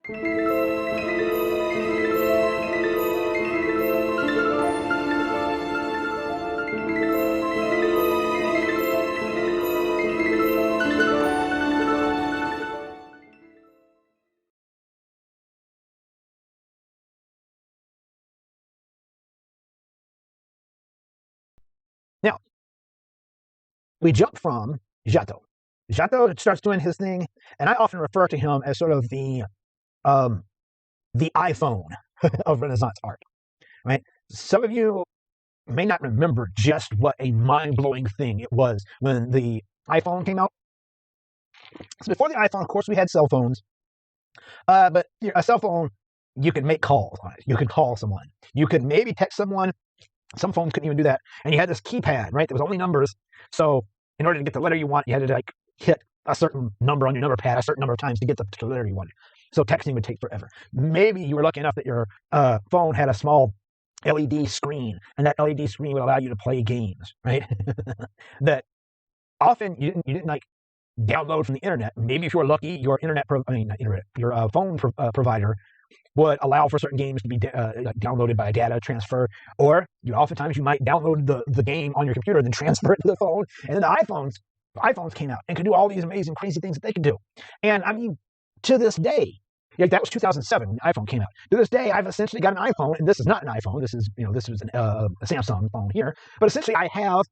Now, we jump from Giotto. Giotto starts doing his thing, and I often refer to him as sort of um, the iPhone of Renaissance art. Right? Some of you may not remember just what a mind-blowing thing it was when the iPhone came out. So before the iPhone, of course, we had cell phones, but a cell phone, you could make calls on it. You could call someone. You could maybe text someone. Some phones couldn't even do that. And you had this keypad, right? There was only numbers. So in order to get the letter you want, you had to like hit a certain number on your number pad a certain number of times to get the particular letter you wanted. So texting would take forever. Maybe you were lucky enough that your phone had a small LED screen, and that LED screen would allow you to play games, right? That often you didn't like download from the internet. Maybe if you were lucky, your phone provider would allow for certain games to be downloaded by a data transfer, or oftentimes you might download the game on your computer and then transfer it to the phone. And then the iPhones came out and could do all these amazing, crazy things that they could do. And I mean, to this day, like that was 2007 when the iPhone came out. To this day, I've essentially got an iPhone, and this is not an iPhone. This is a Samsung phone here. But essentially, I have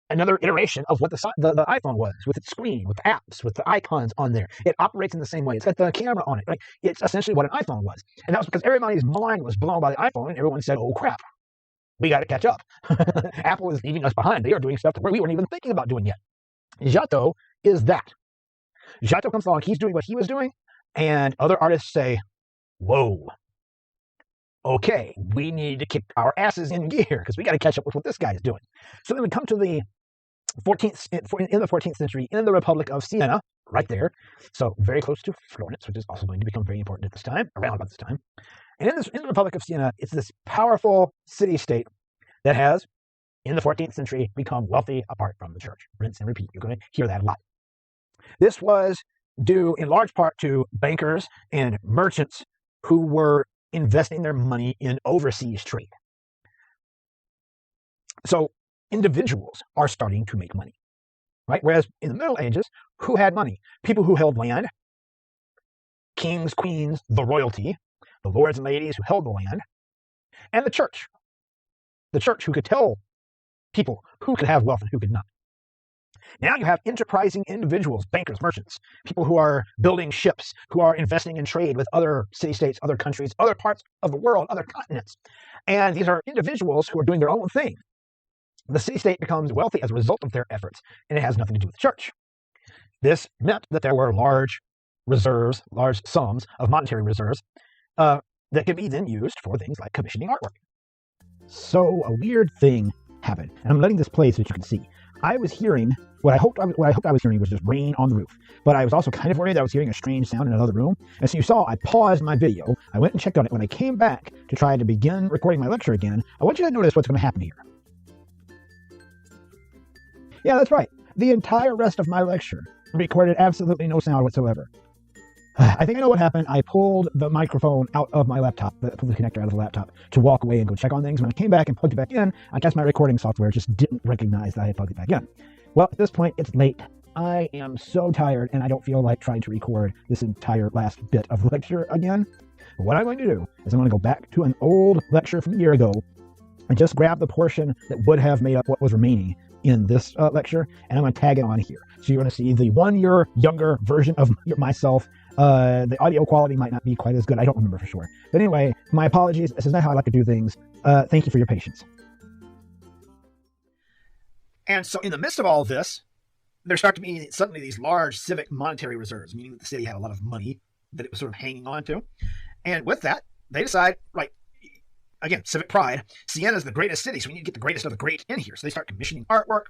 another iteration of what the iPhone was, with its screen, with the apps, with the icons on there. It operates in the same way. It's got the camera on it. Right? It's essentially what an iPhone was. And that was because everybody's mind was blown by the iPhone, and everyone said, oh, crap, we got to catch up. Apple is leaving us behind. They are doing stuff where we weren't even thinking about doing yet. Giotto is that. Giotto comes along, he's doing what he was doing, and other artists say, whoa, okay, we need to kick our asses in gear because we got to catch up with what this guy is doing. So then we come to the 14th century in the Republic of Siena, right there. So very close to Florence, which is also going to become very important at this time, around about this time. And in the Republic of Siena, it's this powerful city-state that has, in the 14th century, become wealthy apart from the church. Rinse and repeat. You're going to hear that a lot. This was due in large part to bankers and merchants who were investing their money in overseas trade. So individuals are starting to make money, right? Whereas in the Middle Ages, who had money? People who held land, kings, queens, the royalty, the lords and ladies who held the land, and the church. The church who could tell people who could have wealth and who could not. Now you have enterprising individuals, bankers, merchants, people who are building ships, who are investing in trade with other city-states, other countries, other parts of the world, other continents. And these are individuals who are doing their own thing. The city-state becomes wealthy as a result of their efforts, and it has nothing to do with the church. This meant that there were large reserves, large sums of monetary reserves that could be then used for things like commissioning artwork. So a weird thing happened, and I'm letting this play so that you can see. I was hearing what I hoped I was hearing was just rain on the roof, but I was also kind of worried that I was hearing a strange sound in another room. And so you saw I paused my video. I went and checked on it. When I came back to try to begin recording my lecture again, I want you to notice what's going to happen here. Yeah, that's right. The entire rest of my lecture recorded absolutely no sound whatsoever. I think I know what happened. I pulled the microphone out of my laptop, pulled the connector out of the laptop to walk away and go check on things. When I came back and plugged it back in, I guess my recording software just didn't recognize that I had plugged it back in. Well, at this point, it's late. I am so tired, and I don't feel like trying to record this entire last bit of lecture again. But what I'm going to do is I'm going to go back to an old lecture from a year ago and just grab the portion that would have made up what was remaining in this lecture, and I'm going to tag it on here. So you're going to see the 1 year younger version of myself. The audio quality might not be quite as good. I don't remember for sure. But anyway, my apologies. This is not how I like to do things. Thank you for your patience. And so in the midst of all of this, there start to be suddenly these large civic monetary reserves, meaning that the city had a lot of money that it was sort of hanging on to. And with that, they decide, right, again, civic pride, Siena is the greatest city, so we need to get the greatest of the great in here. So they start commissioning artwork.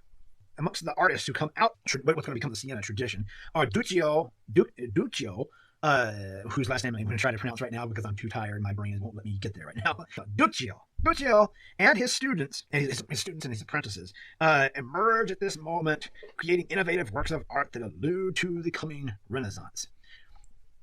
Amongst the artists who come out, what's going to become the Siena tradition, are Duccio, whose last name I'm going to try to pronounce right now because I'm too tired. My brain won't let me get there right now. Duccio and his students, and his apprentices, emerge at this moment, creating innovative works of art that allude to the coming Renaissance.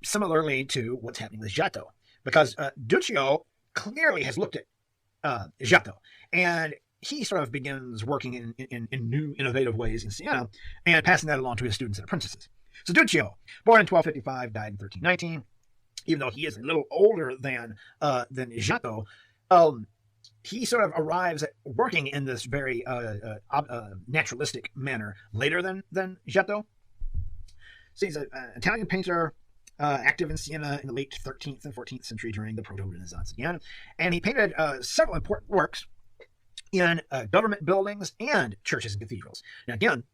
similarly to what's happening with Giotto, because Duccio clearly has looked at Giotto, and he sort of begins working in new, innovative ways in Siena and passing that along to his students and apprentices. So Duccio, born in 1255, died in 1319. Even though he is a little older than Giotto, he sort of arrives at working in this very naturalistic manner later than Giotto. So he's an Italian painter, active in Siena in the late 13th and 14th century during the Proto-Renaissance again. And he painted several important works in government buildings and churches and cathedrals. Now, again,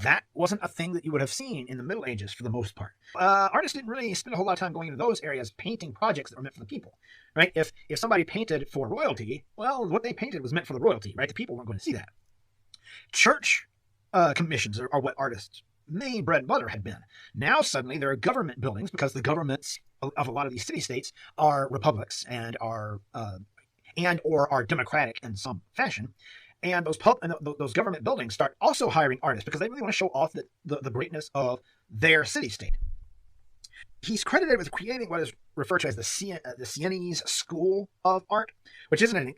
that wasn't a thing that you would have seen in the Middle Ages for the most part. Artists didn't really spend a whole lot of time going into those areas painting projects that were meant for the people, right? If somebody painted for royalty, well, what they painted was meant for the royalty, right? The people weren't going to see that. Church commissions are what artists' main bread and butter had been. Now suddenly there are government buildings because the governments of a lot of these city-states are republics and or are democratic in some fashion. And those government buildings start also hiring artists because they really want to show off the greatness of their city-state. He's credited with creating what is referred to as the Sienese school of art, which isn't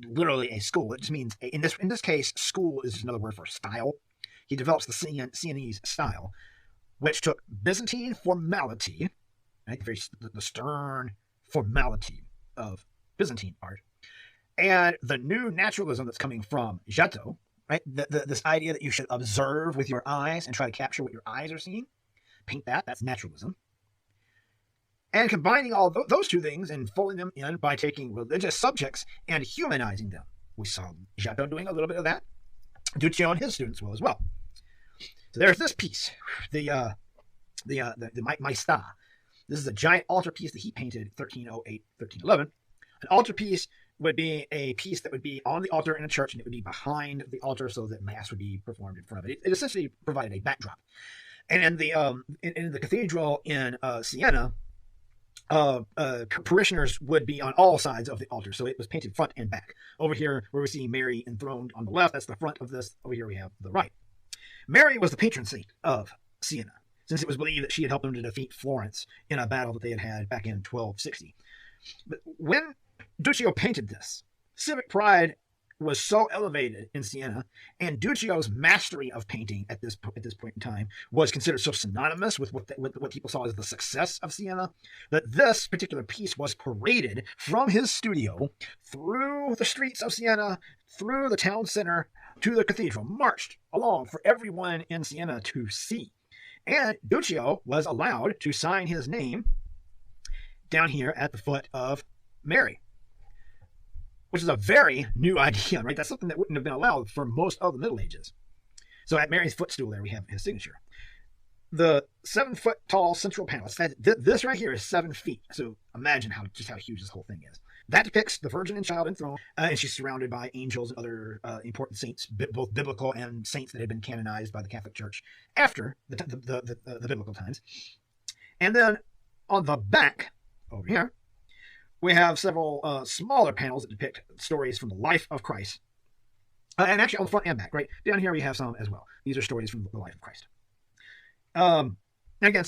literally a school. It just means, in this case, school is just another word for style. He develops the Sienese style, which took Byzantine formality, right, the stern formality of Byzantine art, and the new naturalism that's coming from Giotto, right? This idea that you should observe with your eyes and try to capture what your eyes are seeing, paint that's naturalism. And combining all those two things and folding them in by taking religious subjects and humanizing them. We saw Giotto doing a little bit of that. Duccio and his students will as well. So there's this piece, the Maestà. This is a giant altarpiece that he painted 1308, 1311. An altarpiece would be a piece that would be on the altar in a church, and it would be behind the altar so that mass would be performed in front of it. It essentially provided a backdrop. And in the cathedral in Siena, parishioners would be on all sides of the altar, so it was painted front and back. Over here, where we see Mary enthroned on the left, that's the front of this. Over here, we have the right. Mary was the patron saint of Siena, since it was believed that she had helped them to defeat Florence in a battle that they had back in 1260. But when Duccio painted this, civic pride was so elevated in Siena, and Duccio's mastery of painting at this point in time was considered so synonymous with what people saw as the success of Siena, that this particular piece was paraded from his studio through the streets of Siena, through the town center, to the cathedral, marched along for everyone in Siena to see. And Duccio was allowed to sign his name down here at the foot of Mary, which is a very new idea, right? That's something that wouldn't have been allowed for most of the Middle Ages. So at Mary's footstool there, we have his signature. The 7-foot tall central panel, this right here is 7 feet. So imagine just how huge this whole thing is. That depicts the Virgin and Child enthroned, and she's surrounded by angels and other important saints, both biblical and saints that had been canonized by the Catholic Church after the biblical times. And then on the back, over here, we have several smaller panels that depict stories from the life of Christ. And actually on the front and back, right? Down here we have some as well. These are stories from the life of Christ. And again,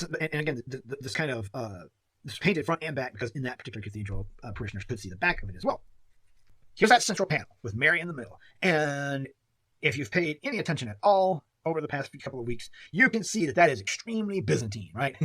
this kind of this painted front and back, because in that particular cathedral, parishioners could see the back of it as well. Here's that central panel with Mary in the middle. And if you've paid any attention at all over the past couple of weeks, you can see that is extremely Byzantine, right?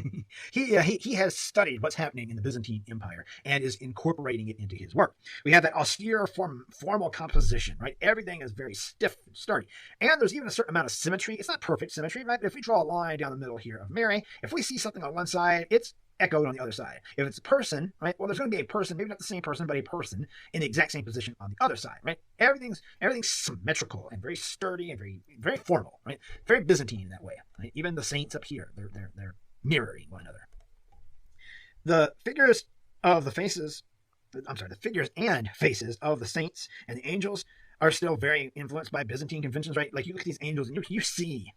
He has studied what's happening in the Byzantine Empire and is incorporating it into his work. We have that austere formal composition, right? Everything is very stiff and sturdy. And there's even a certain amount of symmetry. It's not perfect symmetry, right? But if we draw a line down the middle here of Mary, if we see something on one side, it's echoed on the other side. If it's a person, right? Well, there's going to be a person, maybe not the same person, but a person in the exact same position on the other side, right? Everything's symmetrical and very sturdy and very, very formal, right? Very Byzantine in that way. Right? Even the saints up here, they're mirroring one another. The figures and faces of the saints and the angels are still very influenced by Byzantine conventions, right? Like you look at these angels and you see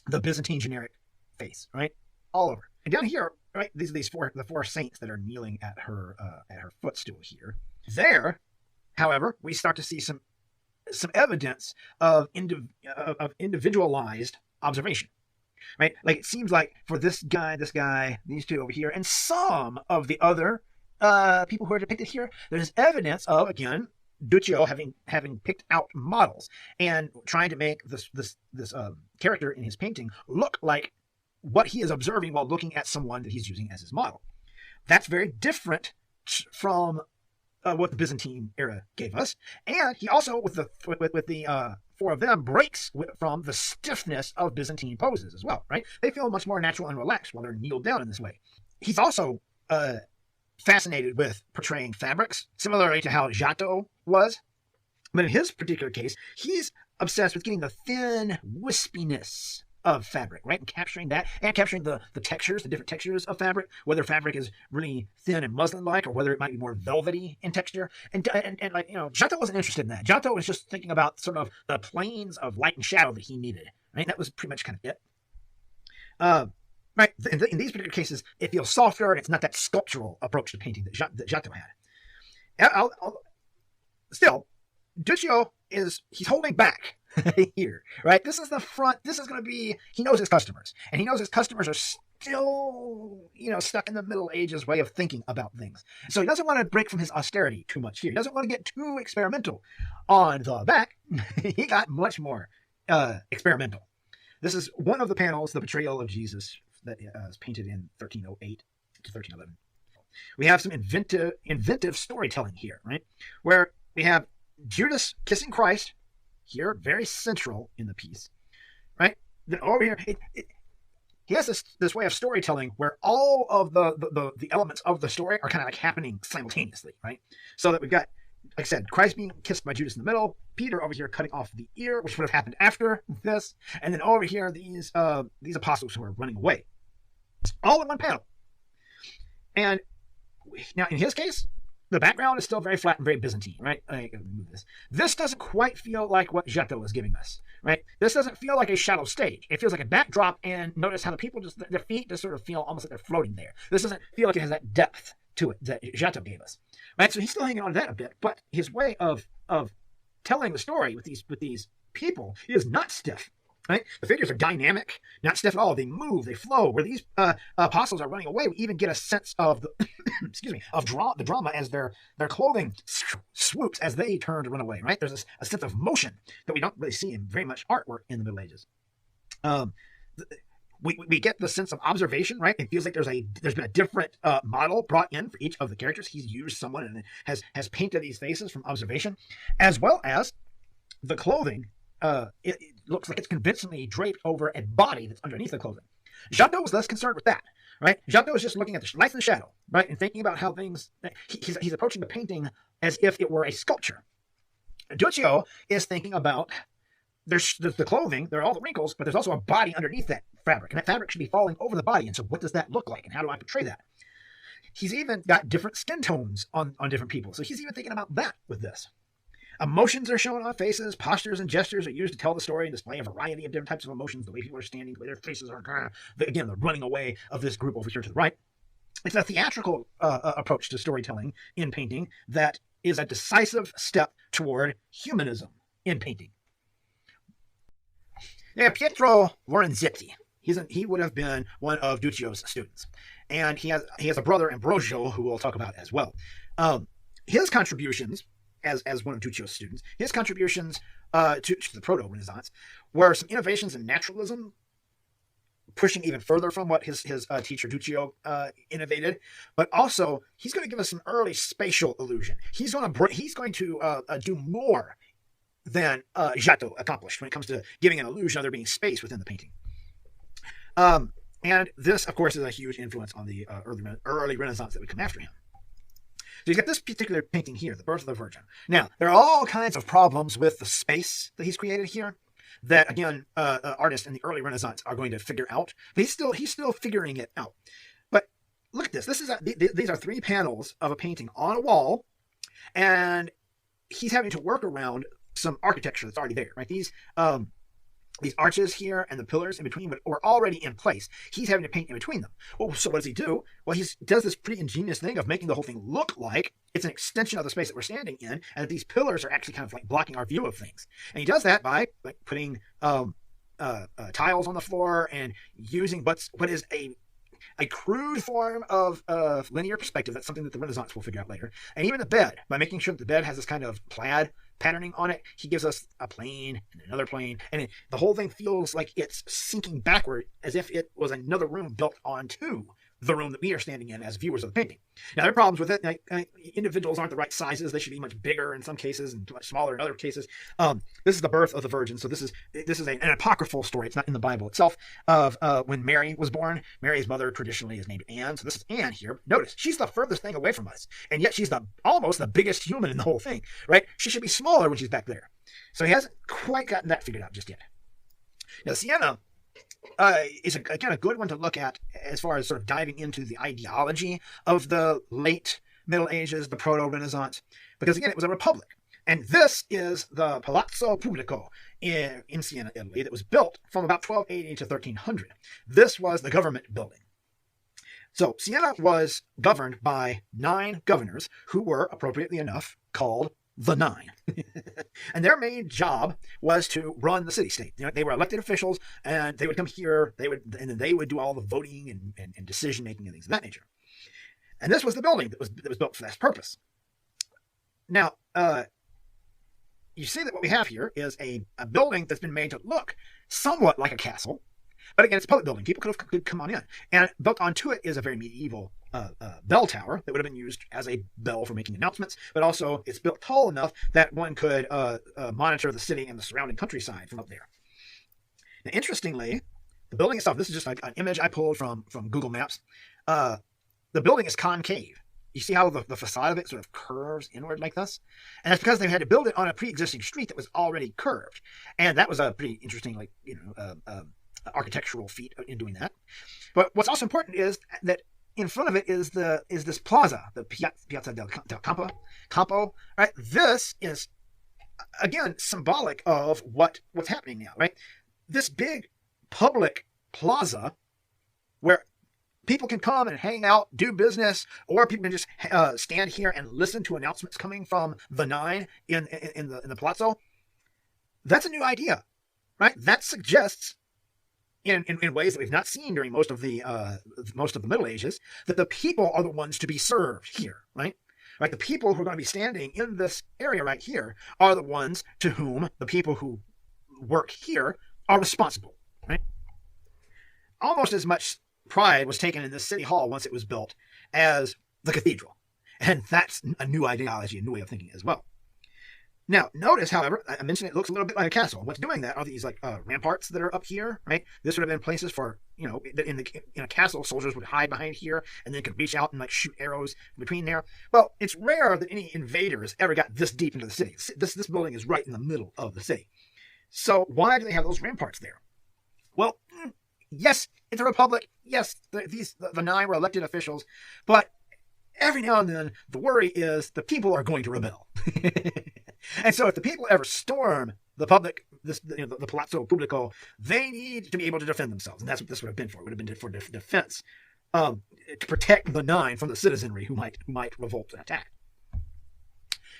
the Byzantine generic face, right? All over. And down here, right, the four saints that are kneeling at her footstool here. There, however, we start to see some evidence of individualized observation. right? Like, it seems like for this guy, these two over here, and some of the other people who are depicted here, there's evidence of, again, Duccio having picked out models and trying to make this character in his painting look like what he is observing while looking at someone that he's using as his model. That's very different from what the Byzantine era gave us, and he also, with the four of them, breaks from the stiffness of Byzantine poses as well, right? They feel much more natural and relaxed while they're kneeled down in this way. He's also fascinated with portraying fabrics, similarly to how Giotto was. But in his particular case, he's obsessed with getting the thin wispiness of fabric, right? And capturing that, and capturing the textures, the different textures of fabric, whether fabric is really thin and muslin-like, or whether it might be more velvety in texture. And like, Giotto wasn't interested in that. Giotto was just thinking about sort of the planes of light and shadow that he needed, right? That was pretty much kind of it. Right, in these particular cases, it feels softer, and it's not that sculptural approach to painting that Giotto had. Still, Duccio he's holding back here, right? This is the front. This is going to be, he knows his customers, and he knows his customers are still, stuck in the Middle Ages way of thinking about things. So he doesn't want to break from his austerity too much here. He doesn't want to get too experimental. On the back, he got much more experimental. This is one of the panels, the portrayal of Jesus, that is painted in 1308 to 1311. We have some inventive storytelling here, right? Where we have Judas kissing Christ here, very central in the piece, right? Then over here, he has this way of storytelling where all of the elements of the story are kind of like happening simultaneously, right? So that we've got, like I said, Christ being kissed by Judas in the middle, Peter over here cutting off the ear, which would have happened after this, and then over here these apostles who are running away, all in one panel. And now in his case, the background is still very flat and very Byzantine, right? I gotta move this. This doesn't quite feel like what Giotto is giving us, right? This doesn't feel like a shallow stage. It feels like a backdrop, and notice how the people their feet just sort of feel almost like they're floating there. This doesn't feel like it has that depth to it that Giotto gave us, right? So he's still hanging on to that a bit, but his way of telling the story with these people is not stiff. Right? The figures are dynamic, not stiff at all. They move, they flow. Where these apostles are running away, we even get a sense of the the drama as their clothing swoops as they turn to run away. Right? There's a sense of motion that we don't really see in very much artwork in the Middle Ages. We get the sense of observation, right? It feels like there's been a different model brought in for each of the characters. He's used someone and has painted these faces from observation, as well as the clothing. It looks like it's convincingly draped over a body that's underneath the clothing. Giotto was less concerned with that, right? Giotto is just looking at the light and the shadow, right? And thinking about how things, he's approaching the painting as if it were a sculpture. Duccio is thinking about there's the clothing, there are all the wrinkles, but there's also a body underneath that fabric, and that fabric should be falling over the body. And so what does that look like, and how do I portray that? He's even got different skin tones on different people. So he's even thinking about that with this. Emotions are shown on faces, postures and gestures are used to tell the story and display a variety of different types of emotions, the way people are standing, the way their faces are, again, the running away of this group over here to the right. It's a theatrical approach to storytelling in painting that is a decisive step toward humanism in painting. Now, Pietro Lorenzetti, he would have been one of Duccio's students, and he has a brother, Ambrosio, who we'll talk about as well. His contributions, as one of Duccio's students, his contributions to the Proto-Renaissance were some innovations in naturalism, pushing even further from what his teacher Duccio innovated. But also, he's going to give us some early spatial illusion. He's going to do more than Giotto accomplished when it comes to giving an illusion of there being space within the painting. And this, of course, is a huge influence on the early Renaissance that would come after him. So you've got this particular painting here, the Birth of the Virgin. Now, there are all kinds of problems with the space that he's created here that, again, artists in the early Renaissance are going to figure out. But he's still figuring it out. But look at this. These are 3 panels of a painting on a wall, and he's having to work around some architecture that's already there, right? These arches here and the pillars in between were already in place. He's having to paint in between them. Well, so what does he do? Well, he does this pretty ingenious thing of making the whole thing look like it's an extension of the space that we're standing in, and that these pillars are actually kind of like blocking our view of things. And he does that by like putting tiles on the floor and using what is a crude form of linear perspective. That's something that the Renaissance will figure out later. And even the bed, by making sure that the bed has this kind of plaid patterning on it, he gives us a plane and another plane, and the whole thing feels like it's sinking backward as if it was another room built onto the room that we are standing in as viewers of the painting. Now, there are problems with it. Individuals aren't the right sizes. They should be much bigger in some cases and much smaller in other cases. This is the birth of the Virgin. So this is an apocryphal story. It's not in the Bible itself, of when Mary was born. Mary's mother traditionally is named Anne. So this is Anne here. Notice, she's the furthest thing away from us. And yet she's almost the biggest human in the whole thing, right? She should be smaller when she's back there. So he hasn't quite gotten that figured out just yet. Now, Siena is again a good one to look at as far as sort of diving into the ideology of the late Middle Ages, the Proto-Renaissance, because again, it was a republic. And this is the Palazzo Pubblico in Siena, Italy, that was built from about 1280 to 1300. This was the government building. So Siena was governed by 9 governors who were, appropriately enough, called the 9. And their main job was to run the city-state. They were elected officials, and they would come here, and then they would do all the voting and decision-making and things of that nature. And this was the building that was built for that purpose. Now, you see that what we have here is a building that's been made to look somewhat like a castle, but again, it's a public building. People could come on in. And built onto it is a very medieval bell tower that would have been used as a bell for making announcements, but also it's built tall enough that one could monitor the city and the surrounding countryside from up there. Now, interestingly, the building itself, this is just an image I pulled from Google Maps. The building is concave. You see how the facade of it sort of curves inward like this? And that's because they had to build it on a pre-existing street that was already curved. And that was a pretty interesting, architectural feat in doing that. But what's also important is that in front of it is this plaza, the Piazza del Campo, right? This is, again, symbolic of what's happening now, right? This big public plaza where people can come and hang out, do business, or people can just stand here and listen to announcements coming from the 9 in the Palazzo. That's a new idea, right? That suggests, in ways that we've not seen during most of the Middle Ages, that the people are the ones to be served here, right? Right? The people who are going to be standing in this area right here are the ones to whom the people who work here are responsible, right? Almost as much pride was taken in this city hall once it was built as the cathedral. And that's a new ideology, a new way of thinking as well. Now, notice, however, I mentioned it looks a little bit like a castle. What's doing that are these ramparts that are up here, right? This would have been places for, in a castle, soldiers would hide behind here and then could reach out and shoot arrows between there. Well, it's rare that any invaders ever got this deep into the city. This building is right in the middle of the city. So why do they have those ramparts there? Well, yes, it's a republic. Yes, the 9 were elected officials, but every now and then the worry is the people are going to rebel. And so if the people ever storm the Palazzo Pubblico, they need to be able to defend themselves. And that's what this would have been for. It would have been for defense, to protect the 9 from the citizenry who might revolt and attack.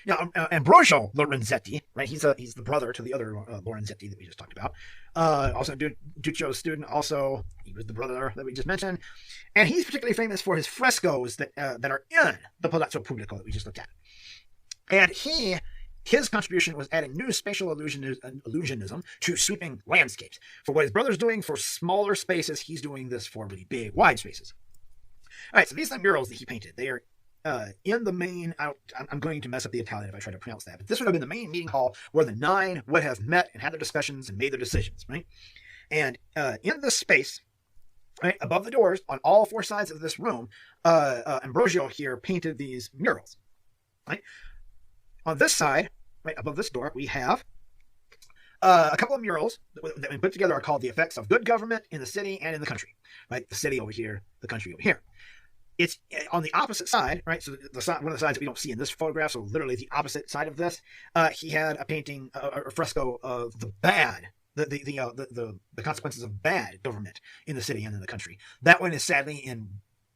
Now, Ambrogio Lorenzetti, right? He's the brother to the other Lorenzetti that we just talked about. Also Duccio's student. Also, he was the brother that we just mentioned, and he's particularly famous for his frescoes that are in the Palazzo Pubblico that we just looked at. And his contribution was adding new spatial illusionism to sweeping landscapes. For what his brother's doing for smaller spaces, he's doing this for really big, wide spaces. All right, so these are the murals that he painted. They are in the main, I'm going to mess up the Italian if I try to pronounce that, but this would have been the main meeting hall where the 9 would have met and had their discussions and made their decisions, right? And in this space, right, above the doors, on all 4 sides of this room, Ambrogio here painted these murals, right? On this side, right above this door, we have a couple of murals that we put together are called the effects of good government in the city and in the country, right? The city over here, the country over here. It's on the opposite side, right? So one of the sides that we don't see in this photograph, so literally the opposite side of this, he had a painting, a fresco of the bad, the consequences of bad government in the city and in the country. That one is sadly in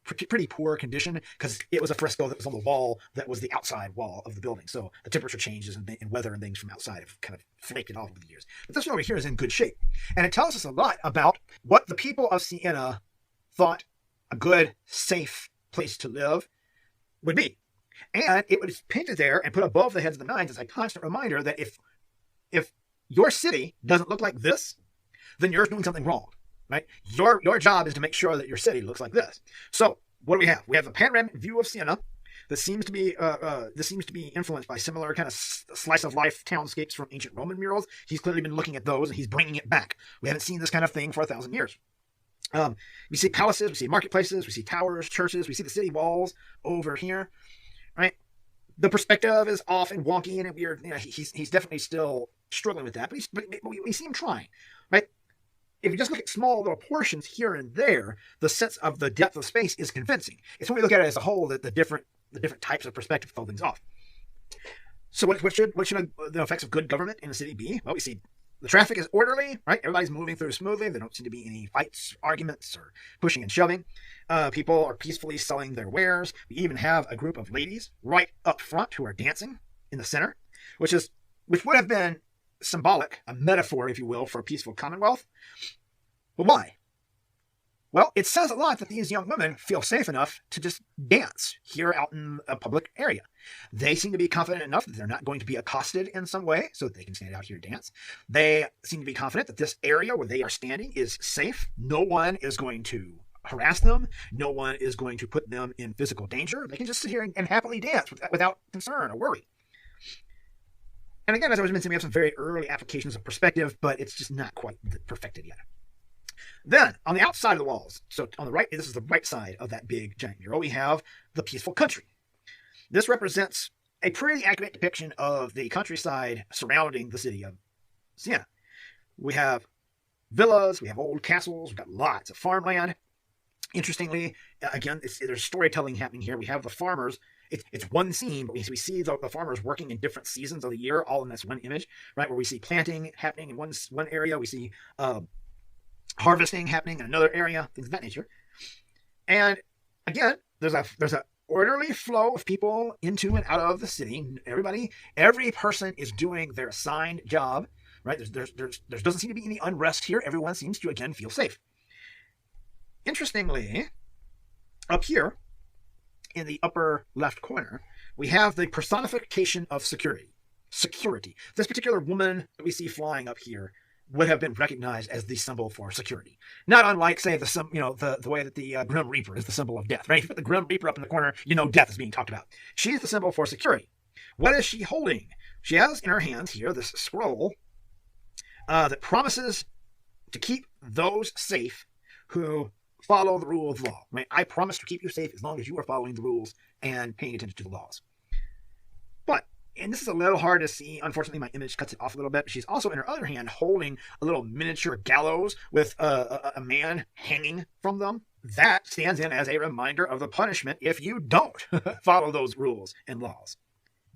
pretty poor condition because it was a fresco that was on the wall that was the outside wall of the building. So the temperature changes and weather and things from outside have kind of flaked it off over the years. But this one over here is in good shape. And it tells us a lot about what the people of Siena thought a good, safe place to live would be. And it was painted there and put above the heads of the nines as a constant reminder that if your city doesn't look like this, then you're doing something wrong. Right? Your job is to make sure that your city looks like this. So what do we have? We have a panoramic view of Siena that seems to be influenced by similar kind of slice of life townscapes from ancient Roman murals. He's clearly been looking at those and he's bringing it back. We haven't seen this kind of thing for 1,000 years. We see palaces, we see marketplaces, we see towers, churches, we see the city walls over here. Right? The perspective is off and wonky and weird. You know, he's definitely still struggling with that, but we see him trying. Right? If you just look at small little portions here and there, the sense of the depth of space is convincing. It's when we look at it as a whole that the different types of perspective throw things off. So what should the effects of good government in a city be? Well, we see the traffic is orderly, right? Everybody's moving through smoothly. There don't seem to be any fights, arguments, or pushing and shoving. People are peacefully selling their wares. We even have a group of ladies right up front who are dancing in the center, which would have been symbolic, a metaphor, if you will, for a peaceful commonwealth. But why? Well, it says a lot that these young women feel safe enough to just dance here out in a public area. They seem to be confident enough that they're not going to be accosted in some way so that they can stand out here and dance. They seem to be confident that this area where they are standing is safe. No one is going to harass them. No one is going to put them in physical danger. They can just sit here and happily dance without concern or worry. And again, as I was mentioning, we have some very early applications of perspective, but it's just not quite perfected yet. Then, on the outside of the walls, so on the right, this is the right side of that big giant mural, we have the peaceful country. This represents a pretty accurate depiction of the countryside surrounding the city of Siena. We have villas, we have old castles, we've got lots of farmland. Interestingly, again, there's storytelling happening here. We have the farmers. It's one scene, but we see the farmers working in different seasons of the year, all in this one image, right? Where we see planting happening in one area, we see harvesting happening in another area, things of that nature. And again, there's a orderly flow of people into and out of the city. Every person is doing their assigned job, right? There doesn't seem to be any unrest here. Everyone seems to again feel safe. Interestingly, up here in the upper left corner, we have the personification of security. Security. This particular woman that we see flying up here would have been recognized as the symbol for security. Not unlike, say, the way that the Grim Reaper is the symbol of death, right? If you put the Grim Reaper up in the corner, you know death is being talked about. She's the symbol for security. What is she holding? She has in her hands here this scroll that promises to keep those safe who follow the rule of law. Right? I promise to keep you safe as long as you are following the rules and paying attention to the laws. But, and this is a little hard to see, unfortunately my image cuts it off a little bit, she's also in her other hand holding a little miniature gallows with a man hanging from them. That stands in as a reminder of the punishment if you don't follow those rules and laws.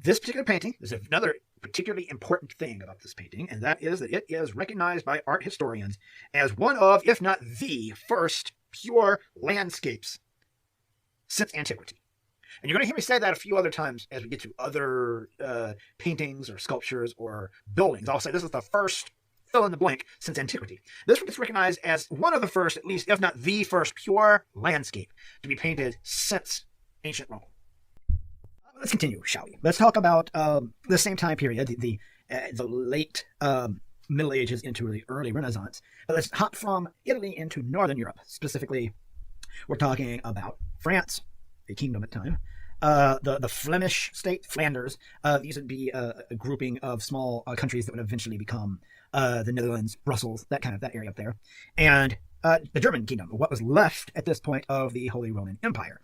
This particular painting, there's another particularly important thing about this painting, and that is that it is recognized by art historians as one of, if not the first, pure landscapes since antiquity. And you're going to hear me say that a few other times as we get to other paintings or sculptures or buildings. I'll say this is the first fill in the blank since antiquity. This one is recognized as one of the first, at least, if not the first, pure landscape to be painted since ancient Rome. Let's continue, shall we? Let's talk about the same time period, the late Middle Ages into the early Renaissance. But let's hop from Italy into Northern Europe. Specifically, we're talking about France, a kingdom at the time. The Flemish state, Flanders. These would be a grouping of small countries that would eventually become the Netherlands, Brussels, that area up there. And the German kingdom, what was left at this point of the Holy Roman Empire,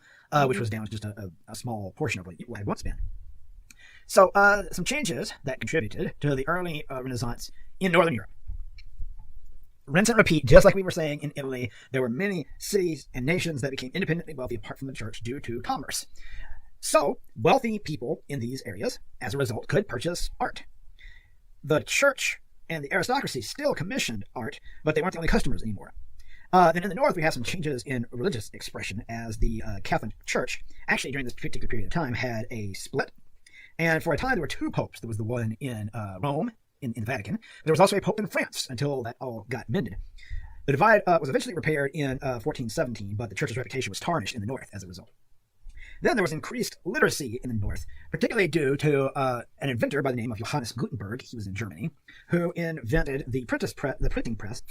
which was down to just a small portion of what it had once been. So some changes that contributed to the early Renaissance in Northern Europe. Rinse and repeat, just like we were saying in Italy, there were many cities and nations that became independently wealthy apart from the church due to commerce. So, wealthy people in these areas, as a result, could purchase art. The church and the aristocracy still commissioned art, but they weren't the only customers anymore. Then in the north, we have some changes in religious expression, as the Catholic Church, actually during this particular period of time, had a split. And for a time, there were two popes. There was the one in Rome, in the Vatican. There was also a pope in France until that all got mended. The divide was eventually repaired in 1417, but the church's reputation was tarnished in the north as a result. Then there was increased literacy in the north, particularly due to an inventor by the name of Johannes Gutenberg. He was in Germany, who invented the printing press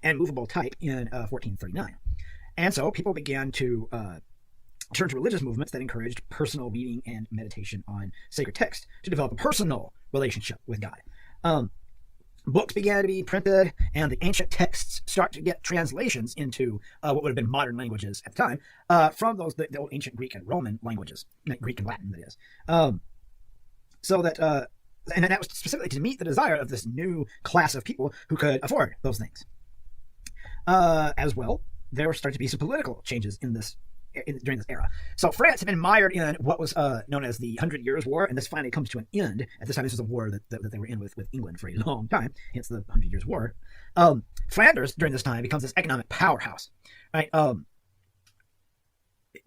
and movable type in 1439. And so people began to turn to religious movements that encouraged personal reading and meditation on sacred text to develop a personal relationship with God. Books began to be printed, and the ancient texts start to get translations into what would have been modern languages at the time from the old ancient Greek and Roman languages, Greek and Latin, that is. So that, and that was specifically to meet the desire of this new class of people who could afford those things. As well, there started to be some political changes during this era. So France had been mired in what was known as the 100 Years' War, and this finally comes to an end. At this time, this was a war that they were in with England for a long time, hence the 100 Years' War. Flanders, during this time, becomes this economic powerhouse. Right?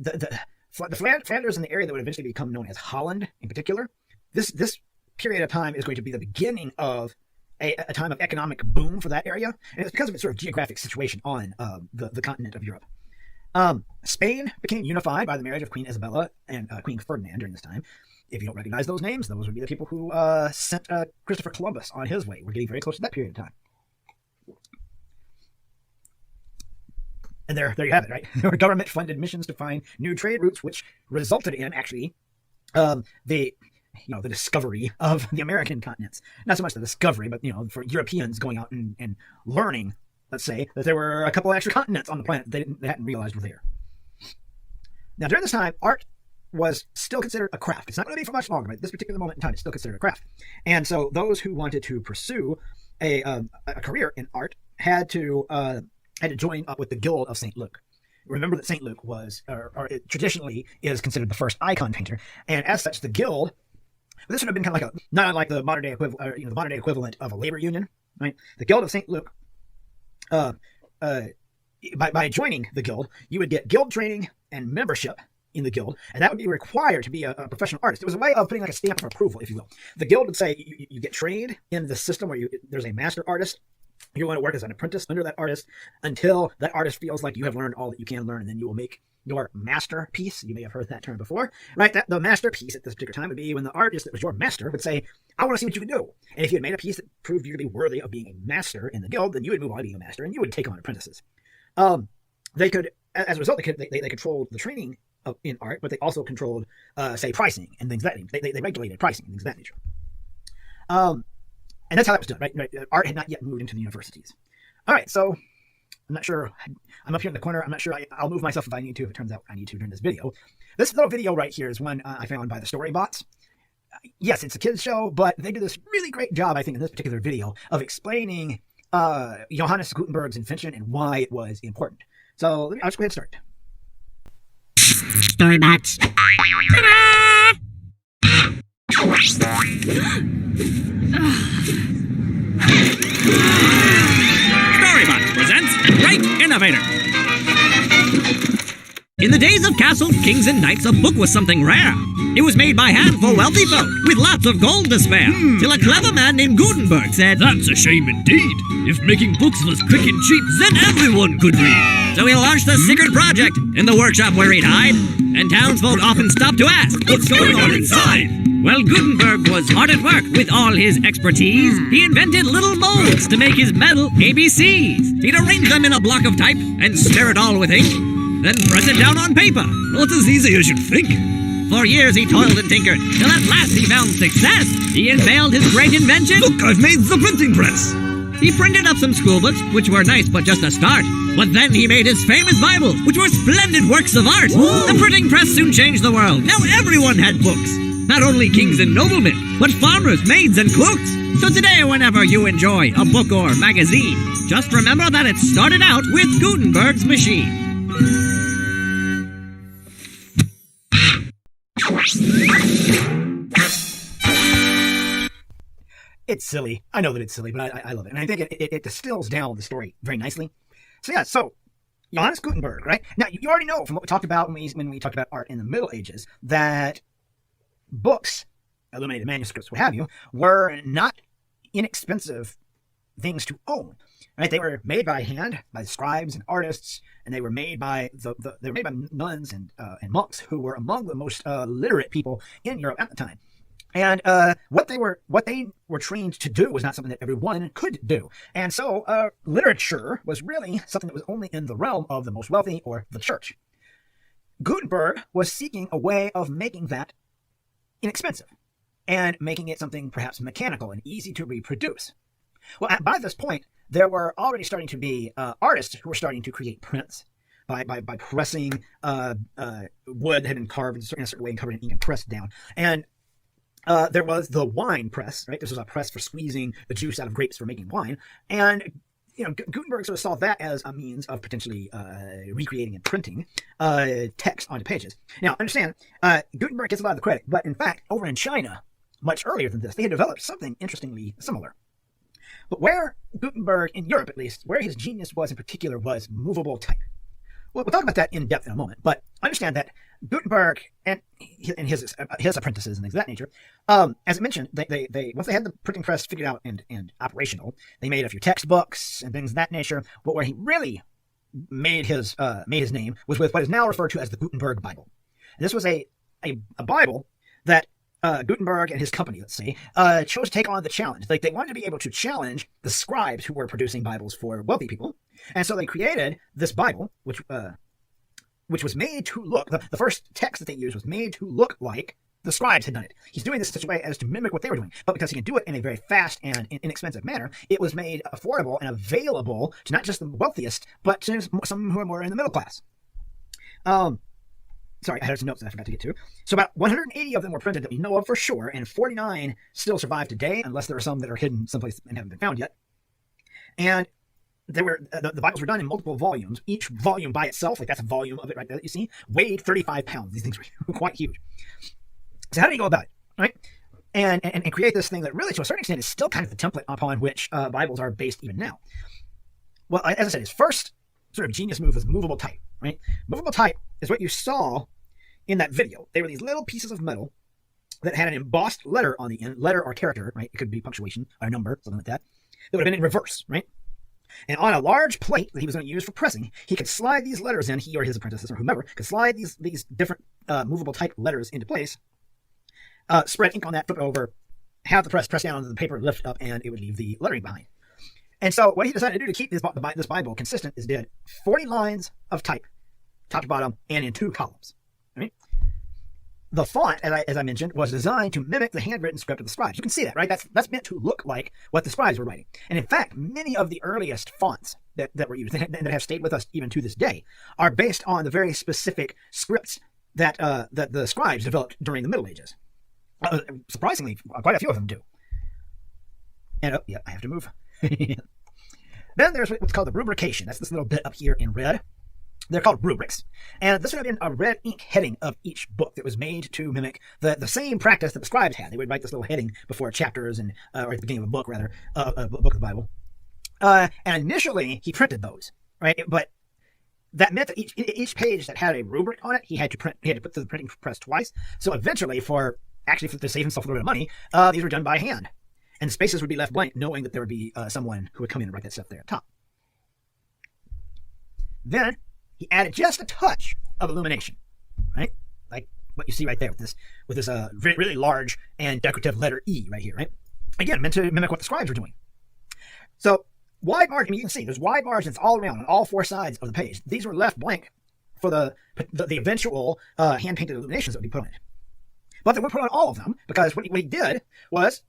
Flanders in the area that would eventually become known as Holland, in particular, this period of time is going to be the beginning of a time of economic boom for that area, and it's because of its sort of geographic situation on the continent of Europe. Spain became unified by the marriage of Queen Isabella and Queen Ferdinand during this time. If you don't recognize those names, those would be the people who sent Christopher Columbus on his way. We're getting very close to that period of time. And there you have it, right? There were government-funded missions to find new trade routes, which resulted in, actually, the discovery of the American continents. Not so much the discovery, but, for Europeans going out and learning, let's say, that there were a couple of extra continents on the planet they hadn't realized were there. Now, during this time, art was still considered a craft. It's not going to be for much longer, but at this particular moment in time, it's still considered a craft. And so those who wanted to pursue a career in art had to join up with the Guild of St. Luke. Remember that St. Luke was, or traditionally is considered the first icon painter, and as such, the Guild, this would have been kind of like not unlike the modern day equivalent of a labor union, right? The Guild of St. Luke. By joining the guild, you would get guild training and membership in the guild, and that would be required to be a professional artist. It was a way of putting like a stamp of approval, if you will. The guild would say you get trained in the system where there's a master artist. You want to work as an apprentice under that artist until that artist feels like you have learned all that you can learn, and then you will make your masterpiece. You may have heard that term before, right? The masterpiece at this particular time would be when the artist that was your master would say, I want to see what you can do. And if you had made a piece that proved you to be worthy of being a master in the guild, then you would move on to being a master, and you would take on apprentices. They could, as a result, they controlled the training in art, but they also controlled, say, pricing and things like that. They regulated pricing and things of that nature. And that's how that was done, right? Art had not yet moved into the universities. All right, so I'm not sure. I'm up here in the corner. I'm not sure. I'll move myself if I need to, if it turns out I need to during this video. This little video right here is one I found by the Storybots. Yes, it's a kids show, but they did this really great job, I think, in this particular video of explaining Johannes Gutenberg's invention and why it was important. So I'll just go ahead and start. Storybots. Storybots presents Great Innovator. In the days of castles, kings, and knights, a book was something rare. It was made by hand for wealthy folk, with lots of gold to spare. Till a clever man named Gutenberg said, That's a shame indeed. If making books was quick and cheap, then everyone could read. So he launched a secret project in the workshop where he'd hide, and townsfolk often stopped to ask, What's going on inside? Well, Gutenberg was hard at work with all his expertise. He invented little molds to make his metal ABCs. He'd arrange them in a block of type and smear it all with ink, then press it down on paper. Not as easy as you'd think. For years he toiled and tinkered, till at last he found success. He unveiled his great invention. Look, I've made the printing press. He printed up some schoolbooks, which were nice but just a start. But then he made his famous Bibles, which were splendid works of art. Whoa. The printing press soon changed the world. Now everyone had books. Not only kings and noblemen, but farmers, maids, and cooks. So today, whenever you enjoy a book or magazine, just remember that it started out with Gutenberg's machine. It's silly. I know that it's silly, but I love it. And I think it distills down the story very nicely. So yeah, so Johannes Gutenberg, right? Now, you already know from what we talked about when we talked about art in the Middle Ages that books, illuminated manuscripts, what have you, were not inexpensive things to own. Right? They were made by hand by scribes and artists, and they were made by they were made by nuns and monks who were among the most literate people in Europe at the time. And what they were trained to do was not something that everyone could do. And so literature was really something that was only in the realm of the most wealthy or the church. Gutenberg was seeking a way of making that inexpensive and making it something perhaps mechanical and easy to reproduce. Well, by this point, there were already starting to be artists who were starting to create prints by pressing wood that had been carved in a certain way and covered in ink and pressed down. And there was the wine press, right? This was a press for squeezing the juice out of grapes for making wine. And, Gutenberg sort of saw that as a means of potentially recreating and printing text onto pages. Now, understand, Gutenberg gets a lot of the credit, but in fact, over in China, much earlier than this, they had developed something interestingly similar. But where Gutenberg, in Europe at least, where his genius was in particular was movable type. We'll talk about that in depth in a moment, but understand that Gutenberg and his apprentices and things of that nature, as I mentioned, they once they had the printing press figured out and operational, they made a few textbooks and things of that nature. But where he really made his name was with what is now referred to as the Gutenberg Bible. And this was a Bible that Gutenberg and his company, let's say, chose to take on the challenge. Like, they wanted to be able to challenge the scribes who were producing Bibles for wealthy people. And so they created this Bible, which was made to look, the first text that they used was made to look like the scribes had done it. He's doing this in such a way as to mimic what they were doing. But because he can do it in a very fast and inexpensive manner, it was made affordable and available to not just the wealthiest, but to some who are more in the middle class. Sorry, I had some notes that I forgot to get to. So about 180 of them were printed that we know of for sure, and 49 still survive today, unless there are some that are hidden someplace and haven't been found yet. And they were the Bibles were done in multiple volumes. Each volume by itself, like that's a volume of it right there that you see, weighed 35 pounds. These things were quite huge. So how do you go about it, right? And create this thing that really, to a certain extent, is still kind of the template upon which Bibles are based even now. Well, as I said, his first sort of genius move was movable type, right? Movable type is what you saw in that video. They were these little pieces of metal that had an embossed letter on the end, letter or character, right? It could be punctuation or a number, something like that. That would have been in reverse, right? And on a large plate that he was going to use for pressing, he could slide these letters in, he or his apprentices or whomever, could slide these different movable type letters into place, spread ink on that, flip it over, have the press down onto the paper, lift up, and it would leave the lettering behind. And so what he decided to do to keep this Bible consistent is did 40 lines of type, top to bottom, and in 2 columns. Right? The font, as I mentioned, was designed to mimic the handwritten script of the scribes. You can see that, right? That's meant to look like what the scribes were writing. And in fact, many of the earliest fonts that were used, that have stayed with us even to this day, are based on the very specific scripts that the scribes developed during the Middle Ages. Surprisingly, quite a few of them do. And yeah, I have to move. Then there's what's called the rubrication. That's this little bit up here in red. They're called rubrics. And this would have been a red ink heading of each book that was made to mimic the same practice that the scribes had. They would write this little heading before chapters or at the beginning of a book, rather, a book of the Bible. And initially, he printed those, right? But that meant that each page that had a rubric on it, he had to put through the printing press twice. So eventually, to save himself a little bit of money, these were done by hand. And the spaces would be left blank, knowing that there would be someone who would come in and write that stuff there at the top. Then he added just a touch of illumination, right? Like what you see right there with this really large and decorative letter E right here, right? Again, meant to mimic what the scribes were doing. So wide margin, you can see there's wide margins all around on all 4 sides of the page. These were left blank for the eventual hand-painted illuminations that would be put on it. But they weren't put on all of them, because what he did was,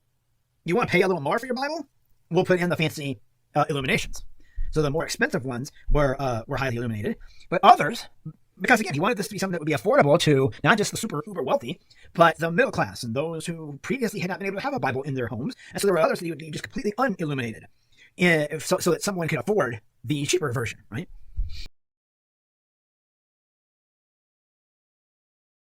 you want to pay a little more for your Bible? We'll put in the fancy illuminations. So the more expensive ones were highly illuminated, but others, because again, he wanted this to be something that would be affordable to not just the super uber wealthy, but the middle class and those who previously had not been able to have a Bible in their homes. And so there were others that would be just completely unilluminated, so that someone could afford the cheaper version, right?